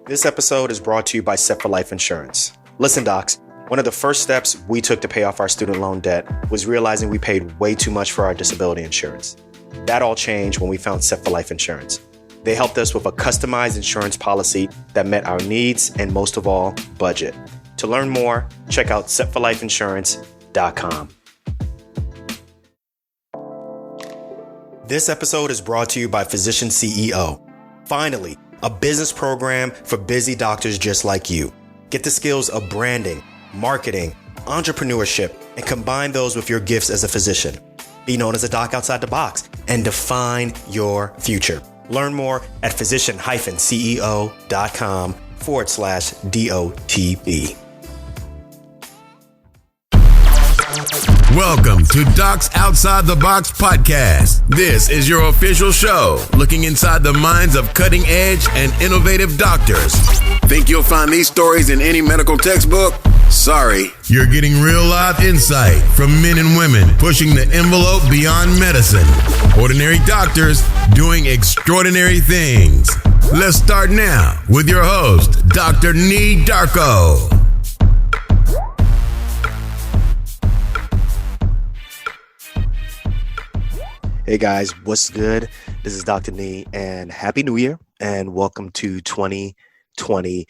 This episode is brought to you by Set for Life Insurance. Listen, docs, one of the first steps we took to pay off our student loan debt was realizing we paid way too much for our disability insurance. That all changed when we found Set for Life Insurance. They helped us with a customized insurance policy that met our needs and, most of all, budget. To learn more, check out setforlifeinsurance.com. This episode is brought to you by Physician CEO. Finally, a business program for busy doctors just like you. Get the skills of branding, marketing, entrepreneurship, and combine those with your gifts as a physician. Be known as a doc outside the box and define your future. Learn more at physician-ceo.com/DOTB. Welcome to Docs Outside the Box podcast. This is your official show looking inside the minds of cutting-edge and innovative doctors. Think you'll find these stories in any medical textbook? Sorry. You're getting real life insight from men and women pushing the envelope beyond medicine. Ordinary doctors doing extraordinary things. Let's start now with your host, Dr. Nee Darko. Hey guys, what's good? This is Dr. Nee and Happy New Year and welcome to 2020.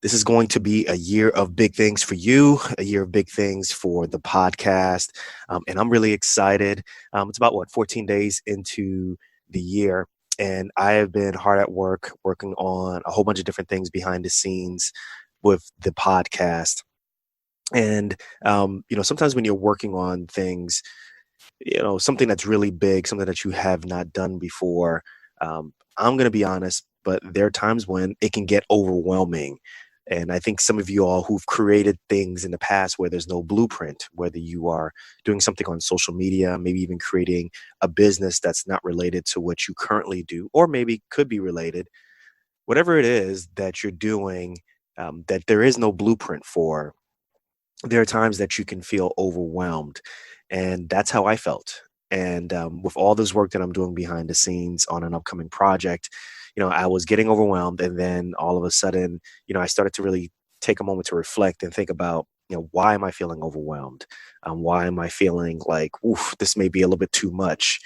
This is going to be a year of big things for you, a year of big things for the podcast. And I'm really excited. It's about 14 days into the year. And I have been hard at work, working on a whole bunch of different things behind the scenes with the podcast. And, sometimes when you're working on things, something that's really big, something that you have not done before, I'm going to be honest, but there are times when it can get overwhelming. And I think some of you all who've created things in the past where there's no blueprint, whether you are doing something on social media, maybe even creating a business that's not related to what you currently do, or maybe could be related, whatever it is that you're doing, that there is no blueprint for, there are times that you can feel overwhelmed. And that's how I felt. And with all this work that I'm doing behind the scenes on an upcoming project, I was getting overwhelmed. And then all of a sudden, I started to really take a moment to reflect and think about, why am I feeling overwhelmed? Why am I feeling like, oof, this may be a little bit too much?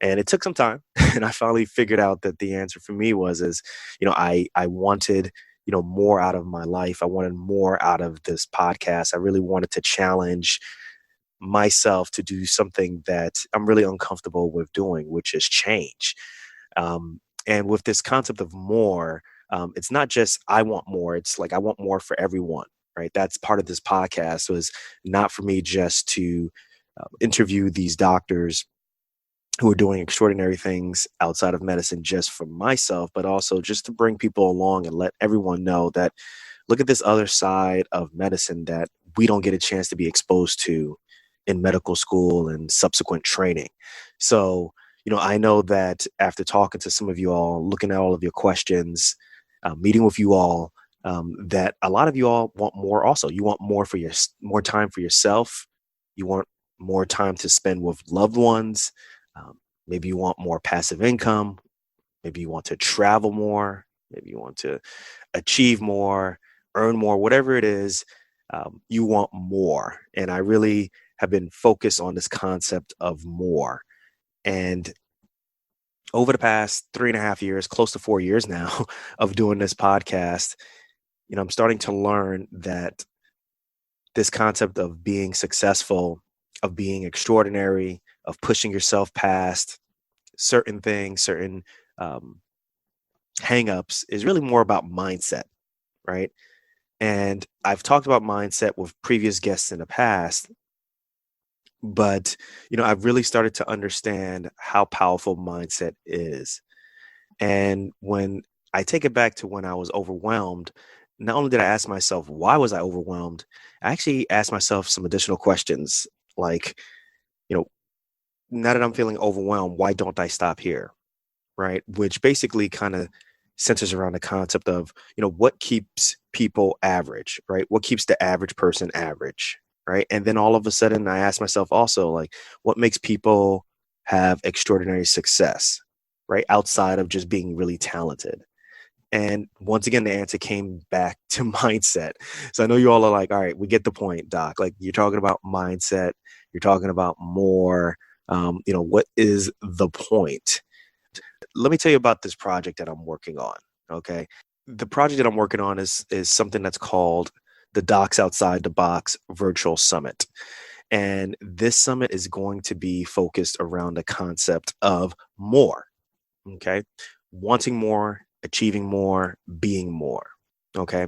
And it took some time. And I finally figured out that the answer for me was, I wanted, more out of my life. I wanted more out of this podcast. I really wanted to challenge myself to do something that I'm really uncomfortable with doing, which is change. And with this concept of more, it's not just I want more. It's like I want more for everyone, right? That's part of this podcast, was not for me just to interview these doctors who are doing extraordinary things outside of medicine just for myself, but also just to bring people along and let everyone know that look at this other side of medicine that we don't get a chance to be exposed to in medical school and subsequent training. So, I know that after talking to some of you all, looking at all of your questions, meeting with you all, that a lot of you all want more also. You want more time for yourself. You want more time to spend with loved ones. Maybe you want more passive income. Maybe you want to travel more. Maybe you want to achieve more, earn more, whatever it is, you want more. And I really have been focused on this concept of more. And over the past 3.5 years, close to 4 years now of doing this podcast, I'm starting to learn that this concept of being successful, of being extraordinary, of pushing yourself past certain things, certain hangups is really more about mindset, right? And I've talked about mindset with previous guests in the past, but, I've really started to understand how powerful mindset is. And when I take it back to when I was overwhelmed, not only did I ask myself, why was I overwhelmed? I actually asked myself some additional questions like, now that I'm feeling overwhelmed, why don't I stop here? Right. Which basically kind of centers around the concept of, what keeps people average, right? What keeps the average person average? Right. And then all of a sudden I ask myself also, like, what makes people have extraordinary success, right? Outside of just being really talented. And once again, the answer came back to mindset. So I know you all are like, all right, we get the point, Doc. Like, you're talking about mindset, you're talking about more. What is the point? Let me tell you about this project that I'm working on. Okay. The project that I'm working on is something that's called the Docs Outside the Box Virtual Summit. And this summit is going to be focused around the concept of more. Okay. Wanting more, achieving more, being more. Okay.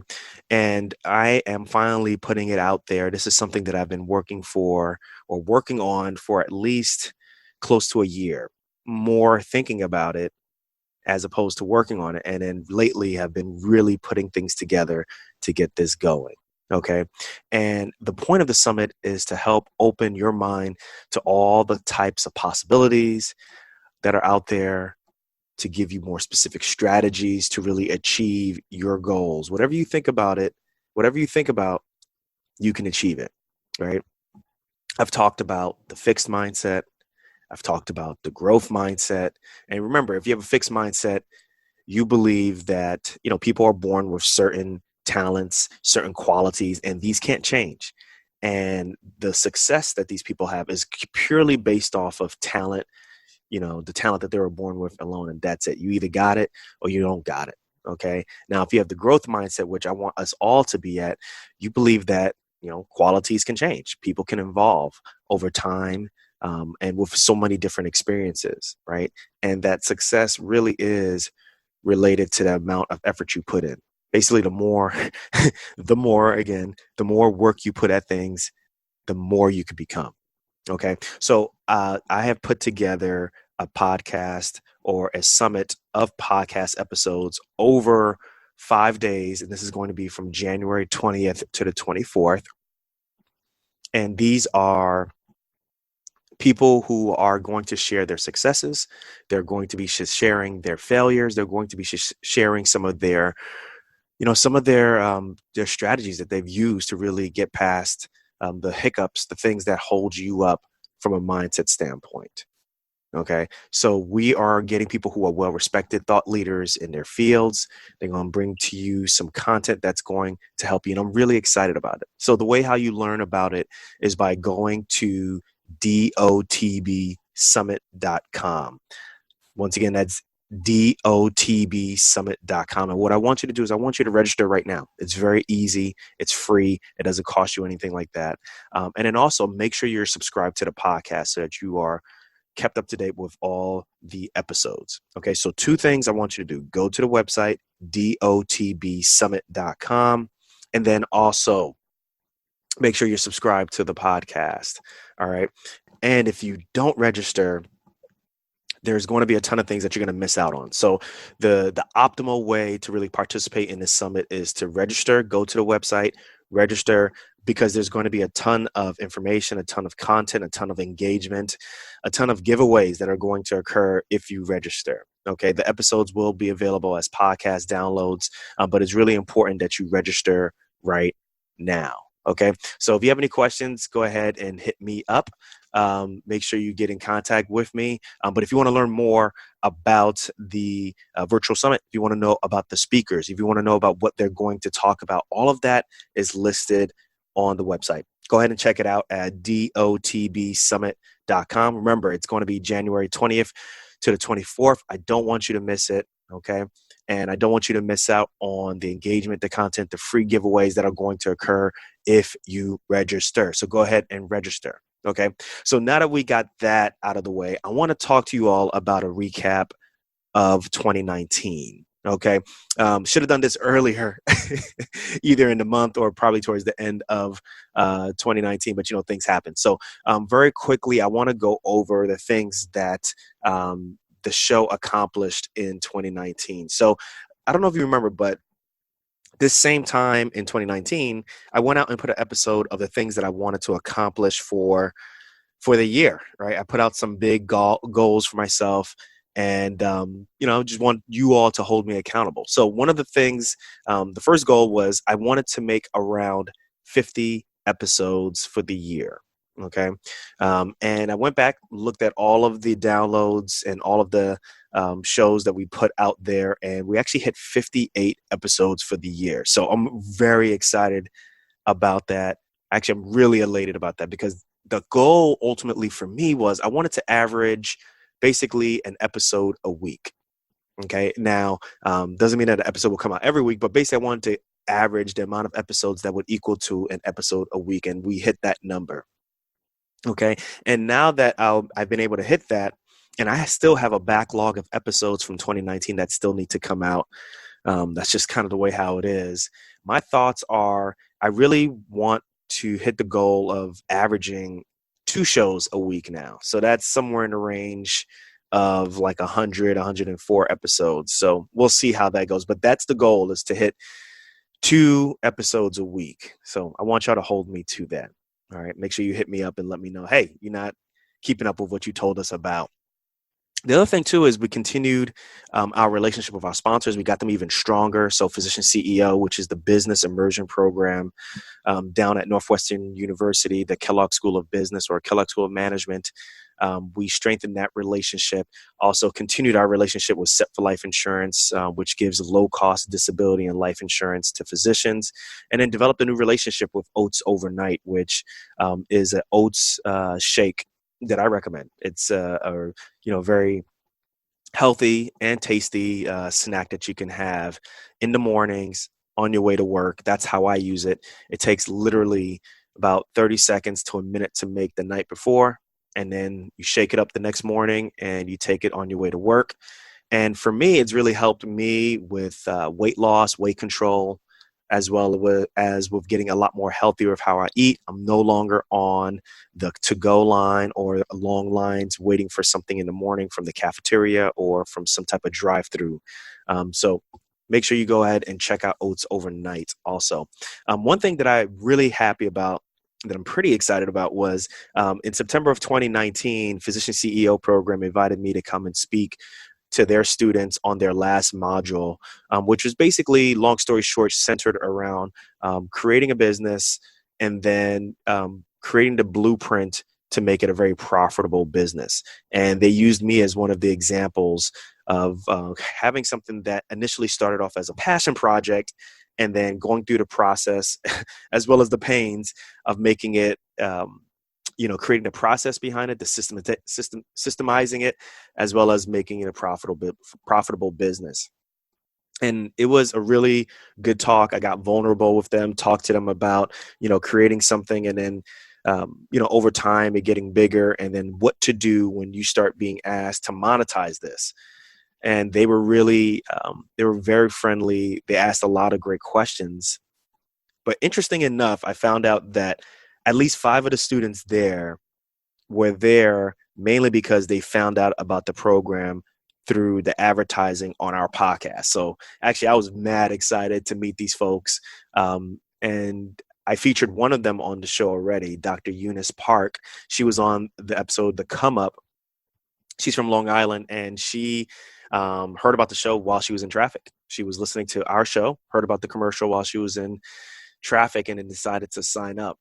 And I am finally putting it out there. This is something that I've been working on for at least close to a year, more thinking about it as opposed to working on it. And then lately have been really putting things together to get this going. Okay. And the point of the summit is to help open your mind to all the types of possibilities that are out there, to give you more specific strategies to really achieve your goals. Whatever you think about, you can achieve it, right? I've talked about the fixed mindset. I've talked about the growth mindset. And remember, if you have a fixed mindset, you believe that, people are born with certain talents, certain qualities, and these can't change. And the success that these people have is purely based off of talent, the talent that they were born with alone, and that's it. You either got it or you don't got it. Okay. Now, if you have the growth mindset, which I want us all to be at, you believe that, qualities can change. People can evolve over time, and with so many different experiences, right? And that success really is related to the amount of effort you put in. Basically, the more, the more work you put at things, the more you could become. Okay. So I have put together a podcast or a summit of podcast episodes over 5 days. And this is going to be from January 20th to the 24th. And these are people who are going to share their successes. They're going to be sharing their failures. They're going to be sharing some of their strategies that they've used to really get past the hiccups, the things that hold you up from a mindset standpoint. Okay. So we are getting people who are well-respected thought leaders in their fields. They're going to bring to you some content that's going to help you. And I'm really excited about it. So the way how you learn about it is by going to DOTBsummit.com. Once again, that's DOTBsummit.com. And what I want you to do is I want you to register right now. It's very easy. It's free. It doesn't cost you anything like that. And then also make sure you're subscribed to the podcast so that you are kept up to date with all the episodes. Okay. So 2 things I want you to do. Go to the website, DOTBsummit.com. And then also make sure you're subscribed to the podcast. All right. And if you don't register, there's going to be a ton of things that you're going to miss out on. So the optimal way to really participate in this summit is to register, go to the website, register, because there's going to be a ton of information, a ton of content, a ton of engagement, a ton of giveaways that are going to occur if you register. Okay. The episodes will be available as podcast downloads, but it's really important that you register right now. Okay. So if you have any questions, go ahead and hit me up. Make sure you get in contact with me. But if you want to learn more about the virtual summit, if you want to know about the speakers, if you want to know about what they're going to talk about, all of that is listed on the website. Go ahead and check it out at DOTBsummit.com. Remember, it's going to be January 20th to the 24th. I don't want you to miss it. Okay. And I don't want you to miss out on the engagement, the content, the free giveaways that are going to occur if you register. So go ahead and register. Okay. So now that we got that out of the way, I want to talk to you all about a recap of 2019. Okay. Should have done this earlier, either in the month or probably towards the end of 2019, but things happen. So very quickly, I want to go over the things that the show accomplished in 2019. So I don't know if you remember, but this same time in 2019, I went out and put an episode of the things that I wanted to accomplish for the year, right? I put out some big goals for myself, and just want you all to hold me accountable. So one of the things, the first goal was I wanted to make around 50 episodes for the year. Okay. And I went back, looked at all of the downloads and all of the shows that we put out there, and we actually hit 58 episodes for the year. So I'm very excited about that. Actually, I'm really elated about that because the goal ultimately for me was I wanted to average basically an episode a week. Okay. Now, doesn't mean that an episode will come out every week, but basically I wanted to average the amount of episodes that would equal to an episode a week. And we hit that number. Okay. And now that I've been able to hit that, and I still have a backlog of episodes from 2019 that still need to come out. That's just kind of the way how it is. My thoughts are I really want to hit the goal of averaging 2 shows a week now. So that's somewhere in the range of like 100, 104 episodes. So we'll see how that goes. But that's the goal, is to hit 2 episodes a week. So I want y'all to hold me to that. All right. Make sure you hit me up and let me know, hey, you're not keeping up with what you told us about. The other thing, too, is we continued our relationship with our sponsors. We got them even stronger. So Physician CEO, which is the business immersion program down at Northwestern University, the Kellogg School of Business or Kellogg School of Management. We strengthened that relationship. Also continued our relationship with Set for Life Insurance, which gives low-cost disability and life insurance to physicians. And then developed a new relationship with Oats Overnight, which is an oats shake that I recommend. It's a very healthy and tasty snack that you can have in the mornings on your way to work. That's how I use it. It takes literally about 30 seconds to a minute to make the night before, and then you shake it up the next morning and you take it on your way to work. And for me, it's really helped me with weight loss, weight control, as well as with getting a lot more healthier with how I eat. I'm no longer on the to-go line or long lines waiting for something in the morning from the cafeteria or from some type of drive-through. So make sure you go ahead and check out Oats Overnight also. One thing that I'm really happy about, that I'm pretty excited about, was in September of 2019, Physician CEO program invited me to come and speak to their students on their last module, which was basically, long story short, centered around creating a business and then creating the blueprint to make it a very profitable business. And they used me as one of the examples of having something that initially started off as a passion project and then going through the process as well as the pains of making it creating the process behind it, the systemizing it, as well as making it a profitable business. And it was a really good talk. I got vulnerable with them, talked to them about, creating something, and then, over time it getting bigger, and then what to do when you start being asked to monetize this. And they were they were very friendly. They asked a lot of great questions. But interesting enough, I found out that at least 5 of the students there were there mainly because they found out about the program through the advertising on our podcast. So actually, I was mad excited to meet these folks. And I featured one of them on the show already, Dr. Eunice Park. She was on the episode, The Come Up. She's from Long Island, and she heard about the show while she was in traffic. She was listening to our show, heard about the commercial while she was in traffic, and then decided to sign up.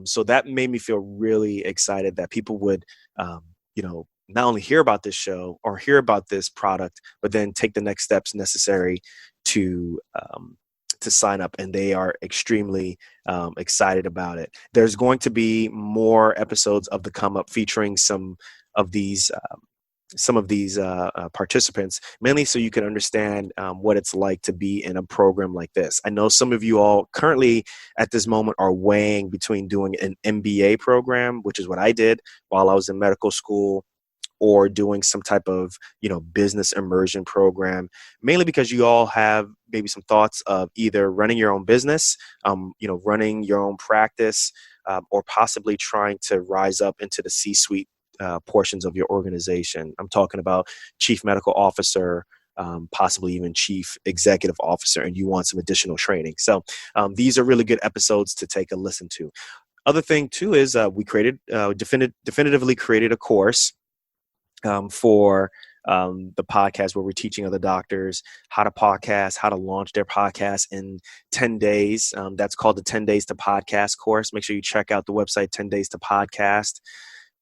So that made me feel really excited that people would, not only hear about this show or hear about this product, but then take the next steps necessary to sign up. And they are extremely excited about it. There's going to be more episodes of The Come Up featuring some of these participants, mainly so you can understand what it's like to be in a program like this. I know some of you all currently at this moment are weighing between doing an MBA program, which is what I did while I was in medical school, or doing some type of, business immersion program, mainly because you all have maybe some thoughts of either running your own business, running your own practice, or possibly trying to rise up into the C-suite portions of your organization. I'm talking about chief medical officer, possibly even chief executive officer, and you want some additional training. So these are really good episodes to take a listen to. Other thing too is we definitively created a course for the podcast where we're teaching other doctors how to podcast, how to launch their podcast in 10 days. That's called the 10 Days to Podcast course. Make sure you check out the website, 10 Days to Podcast,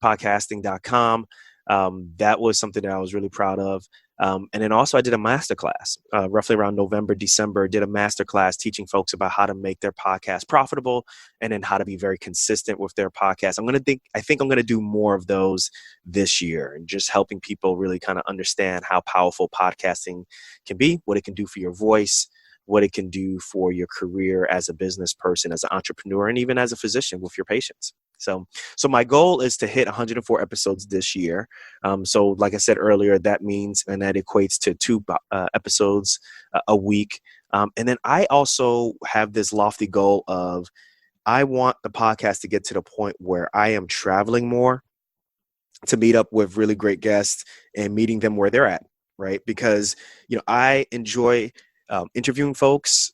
podcasting.com. That was something that I was really proud of. And then also I did a masterclass roughly around November, December, did a masterclass teaching folks about how to make their podcast profitable and then how to be very consistent with their podcast. I think I'm going to do more of those this year and just helping people really kind of understand how powerful podcasting can be, what it can do for your voice, what it can do for your career as a business person, as an entrepreneur, and even as a physician with your patients. So my goal is to hit 104 episodes this year. So like I said earlier, that means, and that equates to 2 episodes a week. And then I also have this lofty goal of, I want the podcast to get to the point where I am traveling more to meet up with really great guests and meeting them where they're at, right? Because, I enjoy interviewing folks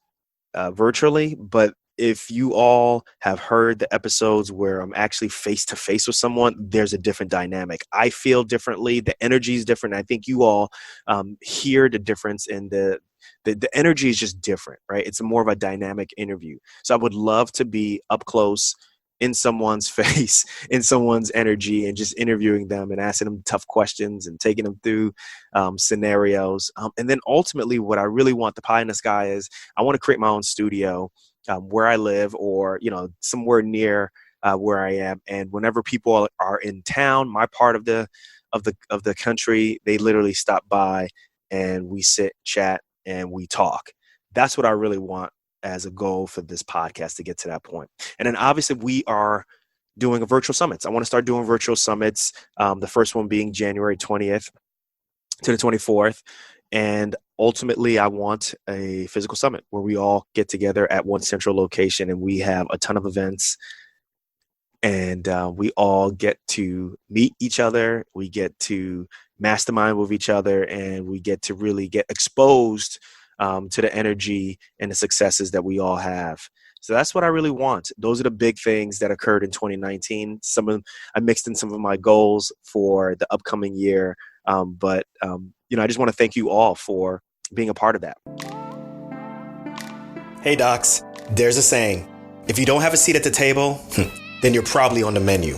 virtually, but if you all have heard the episodes where I'm actually face to face with someone, there's a different dynamic. I feel differently. The energy is different. I think you all hear the difference in the energy is just different, right? It's more of a dynamic interview. So I would love to be up close in someone's face, in someone's energy, and just interviewing them and asking them tough questions and taking them through scenarios. And then ultimately what I really want, the pie in the sky, is I want to create my own studio where I live, or, somewhere near where I am. And whenever people are in town, my part of the country, they literally stop by and we sit, chat, and we talk. That's what I really want as a goal for this podcast, to get to that point. And then obviously we are doing a virtual summits. I want to start doing virtual summits. The first one being January 20th to the 24th. And ultimately, I want a physical summit where we all get together at one central location and we have a ton of events, and we all get to meet each other. We get to mastermind with each other, and we get to really get exposed to the energy and the successes that we all have. So that's what I really want. Those are the big things that occurred in 2019. I mixed in some of my goals for the upcoming year. But I just want to thank you all for being a part of that. Hey, docs, there's a saying, if you don't have a seat at the table, then you're probably on the menu.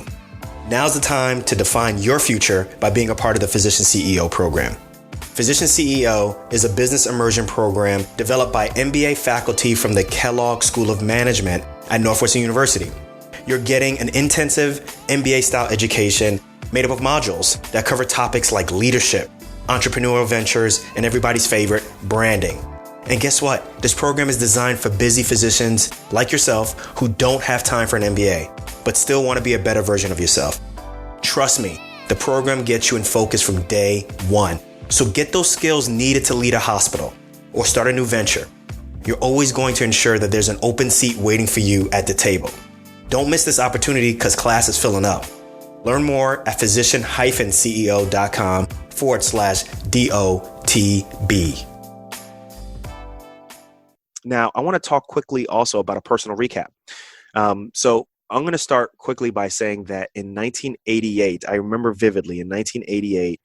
Now's the time to define your future by being a part of the Physician CEO program. Physician CEO is a business immersion program developed by MBA faculty from the Kellogg School of Management at Northwestern University. You're getting an intensive MBA-style education made up of modules that cover topics like leadership, entrepreneurial ventures, and everybody's favorite, branding. And guess what? This program is designed for busy physicians like yourself who don't have time for an MBA, but still want to be a better version of yourself. Trust me, the program gets you in focus from day one. So get those skills needed to lead a hospital or start a new venture. You're always going to ensure that there's an open seat waiting for you at the table. Don't miss this opportunity because class is filling up. Learn more at physician-ceo.com/DOTB. Now, I want to talk quickly also about a personal recap. So I'm going to start quickly by saying that in 1988, I remember vividly, in 1988,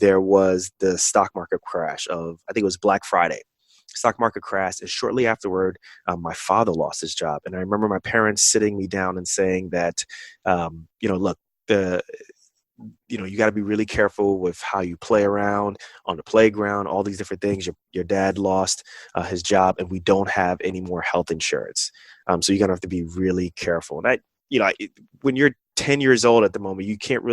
there was the stock market crash of, I think it was Black Friday. Stock market crashed, and shortly afterward, my father lost his job. And I remember my parents sitting me down and saying that, look, you got to be really careful with how you play around on the playground, all these different things. Your dad lost his job, and we don't have any more health insurance. So you're going to have to be really careful. And when you're 10 years old at the moment, you don't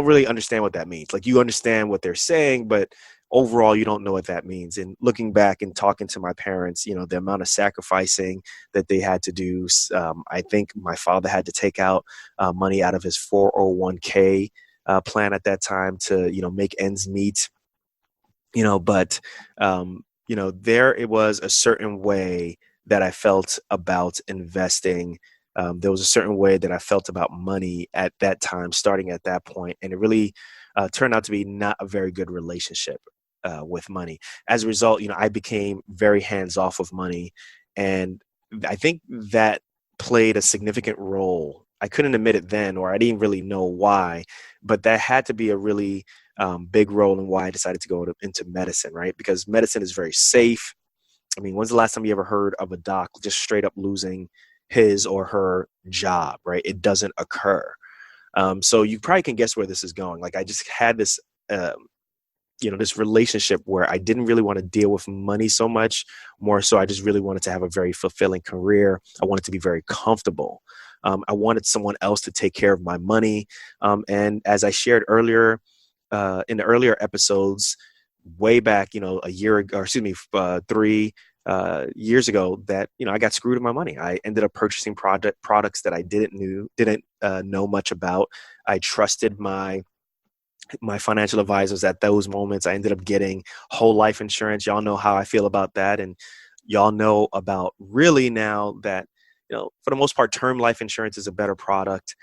really understand what that means. Like, you understand what they're saying, but overall, you don't know what that means. And looking back and talking to my parents, the amount of sacrificing that they had to do. I think my father had to take out money out of his 401k plan at that time to, make ends meet. But there it was a certain way that I felt about investing. There was a certain way that I felt about money at that time, starting at that point, and it really turned out to be not a very good relationship with money. As a result, I became very hands-off with money, and I think that played a significant role. I couldn't admit it then, or I didn't really know why, but that had to be a really big role in why I decided to go into medicine, right? Because medicine is very safe. I mean, when's the last time you ever heard of a doc just straight up losing his or her job, right? It doesn't occur. So you probably can guess where this is going. Like I just had this, this relationship where I didn't really want to deal with money so much, more so I just really wanted to have a very fulfilling career. I wanted to be very comfortable. I wanted someone else to take care of my money. And as I shared earlier, in the earlier episodes, way back, a year ago, or excuse me, 3 years ago, that I got screwed with my money. I ended up purchasing products that I didn't know much about. I trusted my financial advisors at those moments. I ended up getting whole life insurance. Y'all know how I feel about that, and y'all know about really now that for the most part, term life insurance is a better product.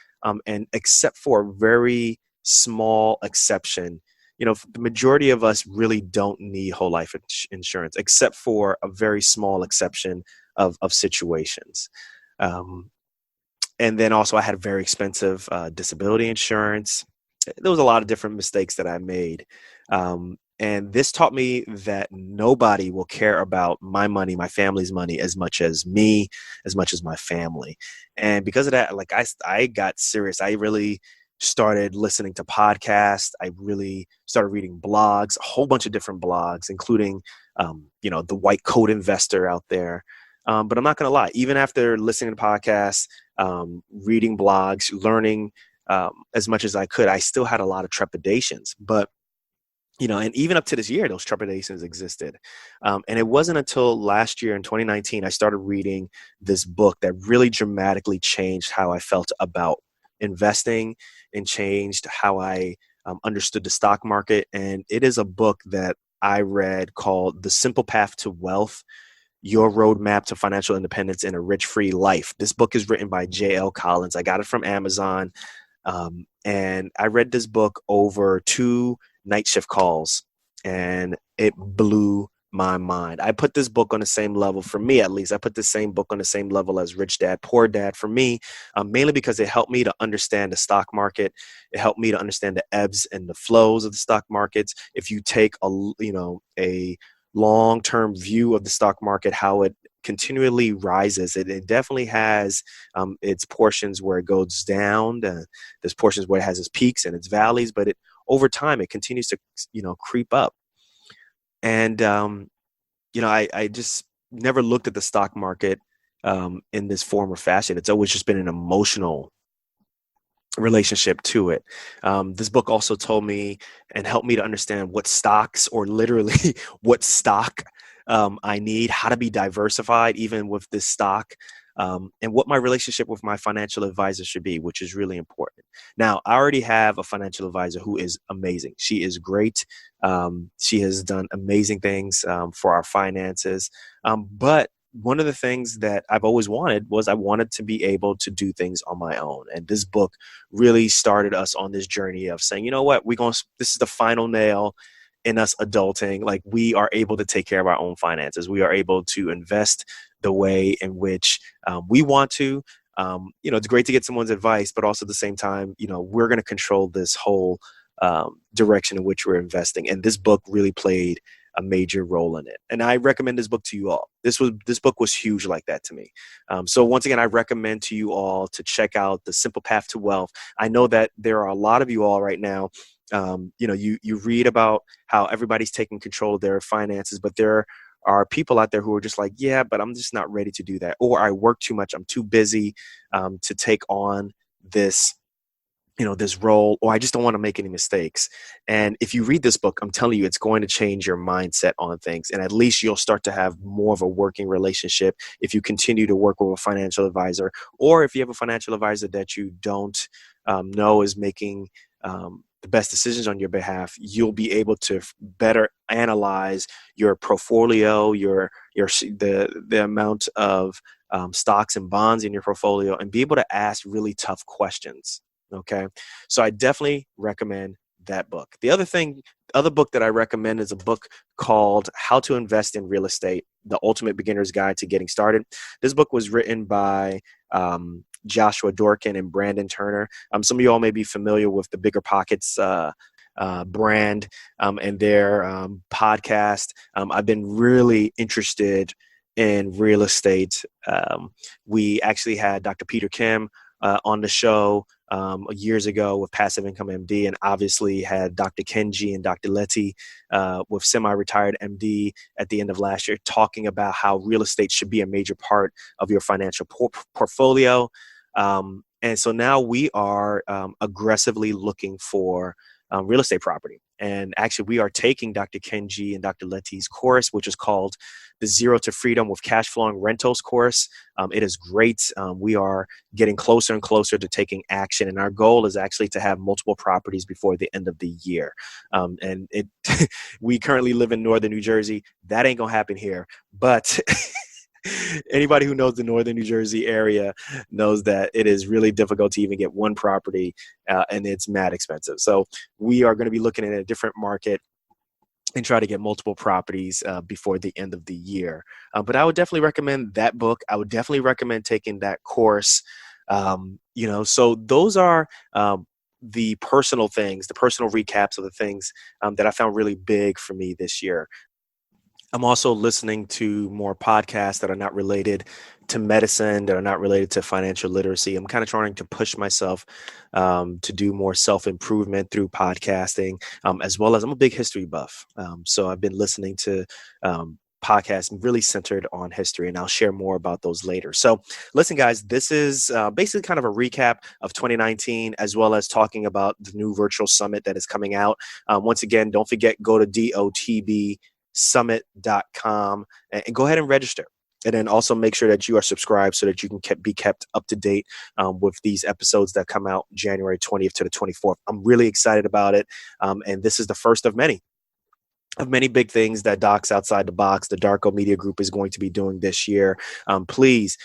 And except for a very small exception, the majority of us really don't need whole life insurance, except for a very small exception of situations. And then also I had very expensive disability insurance. There was a lot of different mistakes that I made. And this taught me that nobody will care about my money, my family's money, as much as me, as much as my family. And because of that, like I got serious. I really started listening to podcasts. I really started reading blogs, a whole bunch of different blogs, including, the white coat investor out there. But I'm not going to lie, even after listening to podcasts, reading blogs, learning as much as I could, I still had a lot of trepidations. But and even up to this year, those trepidations existed. And it wasn't until last year in 2019, I started reading this book that really dramatically changed how I felt about investing and changed how I understood the stock market. And it is a book that I read called The Simple Path to Wealth: Your Roadmap to Financial Independence in a Rich Free Life. This book is written by J.L. Collins. I got it from Amazon. And I read this book over 2 night shift calls, and it blew my mind. I put this book on the same level, for me at least, I put the same book on the same level as Rich Dad, Poor Dad for me, mainly because it helped me to understand the stock market. It helped me to understand the ebbs and the flows of the stock markets. If you take a long-term view of the stock market, how it continually rises. It definitely has its portions where it goes down. There's portions where it has its peaks and its valleys, but over time, it continues to, creep up. And, I just never looked at the stock market in this form or fashion. It's always just been an emotional relationship to it. This book also told me and helped me to understand what stocks, or literally what stock I need, how to be diversified even with this stock, and what my relationship with my financial advisor should be, which is really important. Now, I already have a financial advisor who is amazing. She is great. She has done amazing things for our finances. But one of the things that I've always wanted was I wanted to be able to do things on my own. And this book really started us on this journey of saying, you know what, this is the final nail in us adulting. Like, we are able to take care of our own finances. We are able to invest the way in which we want to. It's great to get someone's advice, but also at the same time, we're going to control this whole direction in which we're investing. And this book really played a major role in it. And I recommend this book to you all. This book was huge like that to me. So once again, I recommend to you all to check out The Simple Path to Wealth. I know that there are a lot of you all right now, you read about how everybody's taking control of their finances, but there are people out there who are just like, yeah, but I'm just not ready to do that. Or I work too much. I'm too busy to take on this role, or I just don't want to make any mistakes. And if you read this book, I'm telling you, it's going to change your mindset on things. And at least you'll start to have more of a working relationship if you continue to work with a financial advisor, or if you have a financial advisor that you don't know is making the best decisions on your behalf. You'll be able to better analyze your portfolio, the amount of stocks and bonds in your portfolio, and be able to ask really tough questions. Okay. So I definitely recommend that book. The other book that I recommend is a book called How to Invest in Real Estate: The Ultimate Beginner's Guide to Getting Started. This book was written by Joshua Dorkin and Brandon Turner. Some of you all may be familiar with the Bigger Pockets brand and their podcast. I've been really interested in real estate. We actually had Dr. Peter Kim on the show years ago with Passive Income MD, and obviously had Dr. Kenji and Dr. Letty with Semi-Retired MD at the end of last year, talking about how real estate should be a major part of your financial portfolio. And so now we are aggressively looking for real estate property. And actually, we are taking Dr. Kenji and Dr. Letty's course, which is called the Zero to Freedom with Cash Flowing Rentals course. It is great. We are getting closer and closer to taking action. And our goal is actually to have multiple properties before the end of the year. And we currently live in northern New Jersey. That ain't going to happen here. But anybody who knows the northern New Jersey area knows that it is really difficult to even get one property, and it's mad expensive. So we are going to be looking at a different market and try to get multiple properties before the end of the year. But I would definitely recommend that book. I would definitely recommend taking that course. So those are the personal things, the personal recaps of the things that I found really big for me this year. I'm also listening to more podcasts that are not related to medicine, that are not related to financial literacy. I'm kind of trying to push myself to do more self-improvement through podcasting, as well as I'm a big history buff. So I've been listening to podcasts really centered on history, and I'll share more about those later. So listen, guys, this is basically kind of a recap of 2019, as well as talking about the new virtual summit that is coming out. Once again, don't forget, go to DOTB summit.com and go ahead and register. And then also make sure that you are subscribed so that you can be kept up to date with these episodes that come out January 20th to the 24th. I'm really excited about it. And this is the first of many big things that Docs Outside the Box, the Darko Media Group, is going to be doing this year. Please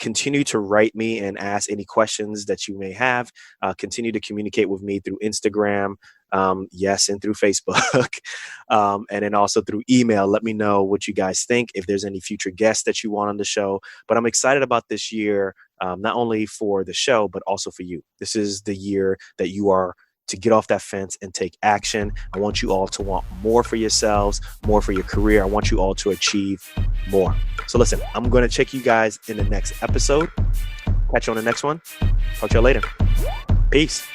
continue to write me and ask any questions that you may have. Continue to communicate with me through Instagram, yes, and through Facebook, and then also through email. Let me know what you guys think, if there's any future guests that you want on the show. But I'm excited about this year, not only for the show, but also for you. This is the year that you are to get off that fence and take action. I want you all to want more for yourselves, more for your career. I want you all to achieve more. So listen, I'm going to check you guys in the next episode. Catch you on the next one. Talk to you later. Peace.